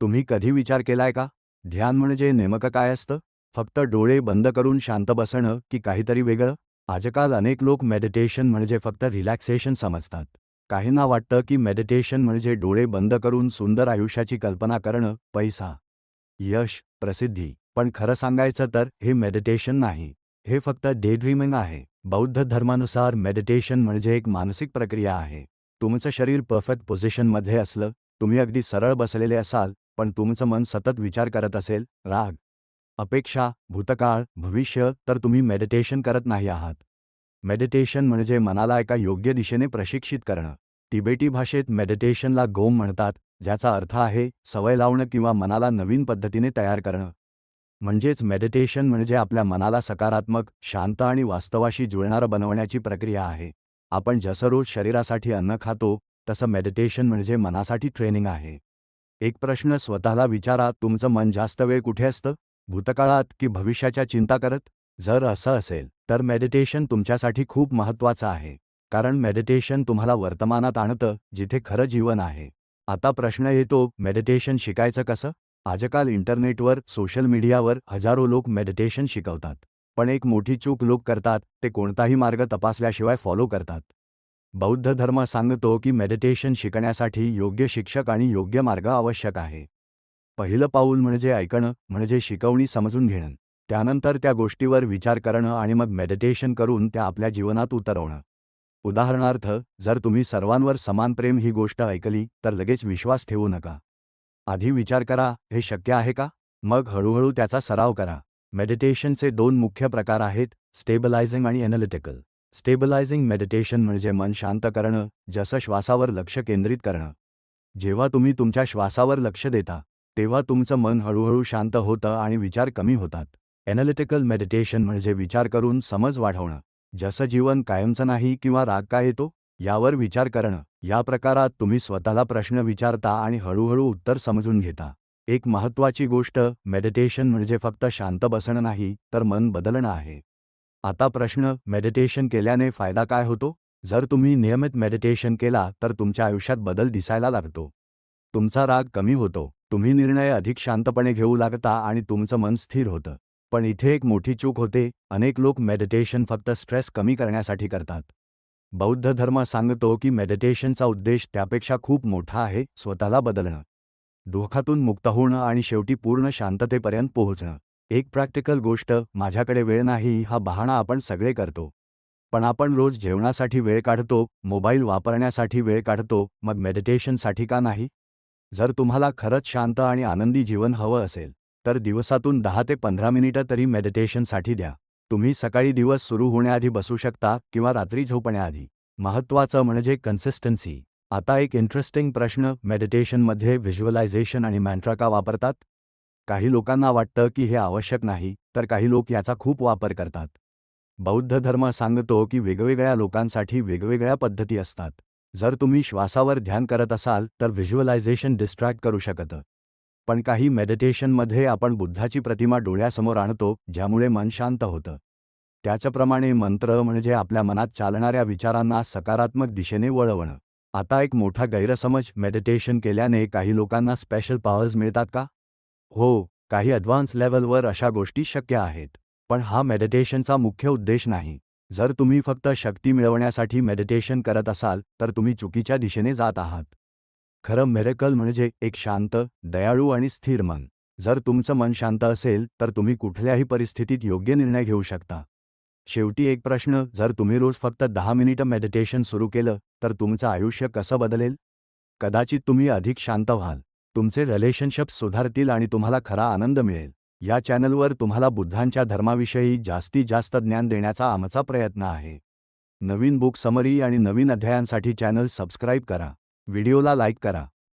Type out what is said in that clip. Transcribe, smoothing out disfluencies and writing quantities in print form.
तुम्ही कधी विचार केलाय का? ध्यान म्हणजे नेमकं काय असतं? फक्त डोळे बंद करून शांत बसणं की काहीतरी वेगळं? आजकाल अनेक लोक मेडिटेशन म्हणजे फक्त रिलॅक्सेशन समजतात. काहींना वाटतं की मेडिटेशन म्हणजे डोळे बंद करून सुंदर आयुष्याची कल्पना करणं, पैसा, यश, प्रसिद्धी. पण खरं सांगायचं तर हे मेडिटेशन नाही. हे फक्त डे ड्रीमिंग आहे. बौद्ध धर्मानुसार मेडिटेशन म्हणजे एक मानसिक प्रक्रिया आहे. तुमचं शरीर परफेक्ट पोझिशनमध्ये असलं, तुम्ही अगदी सरळ बसलेले असाल, पण तुमचं मन सतत विचार करत असेल, राग, अपेक्षा, भूतकाळ, भविष्य, तर तुम्ही मेडिटेशन करत नाही आहात. मेडिटेशन म्हणजे मनाला एका योग्य दिशेने प्रशिक्षित करणं. तिबेटी भाषेत मेडिटेशनला गोम म्हणतात, ज्याचा अर्थ आहे सवय लावणं किंवा मनाला नवीन पद्धतीने तयार करणं. म्हणजेच मेडिटेशन म्हणजे आपल्या मनाला सकारात्मक, शांत आणि वास्तवाशी जुळणारं बनवण्याची प्रक्रिया आहे. आपण जसं रोज शरीरासाठी अन्न खातो, तसं मेडिटेशन म्हणजे मनासाठी ट्रेनिंग आहे. एक प्रश्न स्वतःला विचारा, तुमचं मन जास्त वेळ कुठे असतं? भूतकाळात की भविष्याच्या चिंता करत? जर असं असेल, तर मेडिटेशन तुमच्यासाठी खूप महत्त्वाचं आहे. कारण मेडिटेशन तुम्हाला वर्तमानात आणतं, जिथे खरं जीवन आहे. आता प्रश्न येतो, मेडिटेशन शिकायचं कसं? आजकाल इंटरनेटवर, सोशल मीडियावर हजारो लोक मेडिटेशन शिकवतात. पण एक मोठी चूक लोक करतात, ते कोणताही मार्ग तपासल्याशिवाय फॉलो करतात. बौद्ध धर्म सांगतो की मेडिटेशन शिकण्यासाठी योग्य शिक्षक आणि योग्य मार्ग आवश्यक आहे. पहिलं पाऊल म्हणजे ऐकणं, म्हणजे शिकवणी समजून घेणं. त्यानंतर त्या गोष्टीवर विचार करणं आणि मग मेडिटेशन करून त्या आपल्या जीवनात उतरवणं. उदाहरणार्थ, जर तुम्ही सर्वांवर समान प्रेम ही गोष्ट ऐकली, तर लगेच विश्वास ठेवू नका. आधी विचार करा, हे शक्य आहे का? मग हळूहळू त्याचा सराव करा. मेडिटेशनचे दोन मुख्य प्रकार आहेत, स्टेबलायझिंग आणि एनालिटिकल. स्टेबलायझिंग मेडिटेशन म्हणजे मन शांत करणं, जसं श्वासावर लक्ष केंद्रित करणं. जेव्हा तुम्ही तुमच्या श्वासावर लक्ष देता, तेव्हा तुमचं मन हळूहळू शांत होतं आणि विचार कमी होतात. एनालिटिकल मेडिटेशन म्हणजे विचार करून समज वाढवणं. जसं जीवन कायमचं नाही किंवा राग का येतो, यावर विचार करणं. या प्रकारात तुम्ही स्वतःला प्रश्न विचारता आणि हळूहळू उत्तर समजून घेता. एक महत्त्वाची गोष्ट, मेडिटेशन म्हणजे फक्त शांत बसणं नाही, तर मन बदलणं आहे. आता प्रश्न, मेडिटेशन केल्याने फायदा काय होतो? जर तुम्ही नियमित मेडिटेशन केला, तर तुमच्या आयुष्यात बदल दिसायला लागतो. तुमचा राग कमी होतो, तुम्ही निर्णय अधिक शांतपणे घेऊ लागता आणि तुमचं मन स्थिर होतं. पण इथे एक मोठी चूक होते, अनेक लोक मेडिटेशन फक्त स्ट्रेस कमी करण्यासाठी करतात. बौद्ध धर्म सांगतो की मेडिटेशनचा उद्देश त्यापेक्षा खूप मोठा आहे, स्वतःला बदलणं, दुःखातून मुक्त होणं आणि शेवटी पूर्ण शांततेपर्यंत पोहोचणं. एक प्रॅक्टिकल गोष्ट, माझ्याकडे वेळ नाही हा बहाणा आपण सगळे करतो. पण आपण रोज जेवणासाठी वेळ काढतो, मोबाईल वापरण्यासाठी वेळ काढतो, मग मेडिटेशनसाठी का नाही? जर तुम्हाला खरंच शांत आणि आनंदी जीवन हवं असेल, तर दिवसातून 10 ते 15 मिनिटं तरी मेडिटेशनसाठी द्या. तुम्ही सकाळी दिवस सुरू होण्याआधी बसू शकता किंवा रात्री झोपण्याआधी. महत्त्वाचं म्हणजे कन्सिस्टन्सी. आता एक इंटरेस्टिंग प्रश्न, मेडिटेशनमध्ये व्हिज्युअलायझेशन आणि मॅन्ट्रा का वापरतात? काही लोकांना वाटतं की हे आवश्यक नाही, तर काही लोक याचा खूप वापर करतात. बौद्ध धर्म सांगतो की वेगवेगळ्या लोकांसाठी वेगवेगळ्या पद्धती असतात. जर तुम्ही श्वासावर ध्यान करत असाल, तर व्हिज्युअलायझेशन डिस्ट्रॅक्ट करू शकतं. पण काही मेडिटेशनमध्ये आपण बुद्धाची प्रतिमा डोळ्यासमोर आणतो, ज्यामुळे मन शांत होतं. त्याच्याप्रमाणे मंत्र म्हणजे आपल्या मनात चालणाऱ्या विचारांना सकारात्मक दिशेने वळवणं. आता एक मोठा गैरसमज, मेडिटेशन केल्याने काही लोकांना स्पेशल पॉवर्स मिळतात का? हो, काही ॲडव्हान्स लेव्हलवर अशा गोष्टी शक्य आहेत. पण हा मेडिटेशनचा मुख्य उद्देश नाही. जर तुम्ही फक्त शक्ती मिळवण्यासाठी मेडिटेशन करत असाल, तर तुम्ही चुकीच्या दिशेने जात आहात. खरं मिरेकल म्हणजे एक शांत, दयाळू आणि स्थिर मन. जर तुमचं मन शांत असेल, तर तुम्ही कुठल्याही परिस्थितीत योग्य निर्णय घेऊ शकता. शेवटी एक प्रश्न, जर तुम्ही रोज फक्त 10 मिनिटं मेडिटेशन सुरू केलं, तर तुमचं आयुष्य कसं बदलेल? कदाचित तुम्ही अधिक शांत व्हाल, तुमचे रिलेशनशिप्स सुधारतील आणि तुम्हाला खरा आनंद मिळेल. या चॅनलवर तुम्हाला बुद्धांच्या धर्माविषयी जास्तीत जास्त ज्ञान देण्याचा आमचा प्रयत्न आहे. नवीन बुक समरी आणि नवीन अध्यायांसाठी चॅनल सबस्क्राईब करा. व्हिडिओला लाईक करा.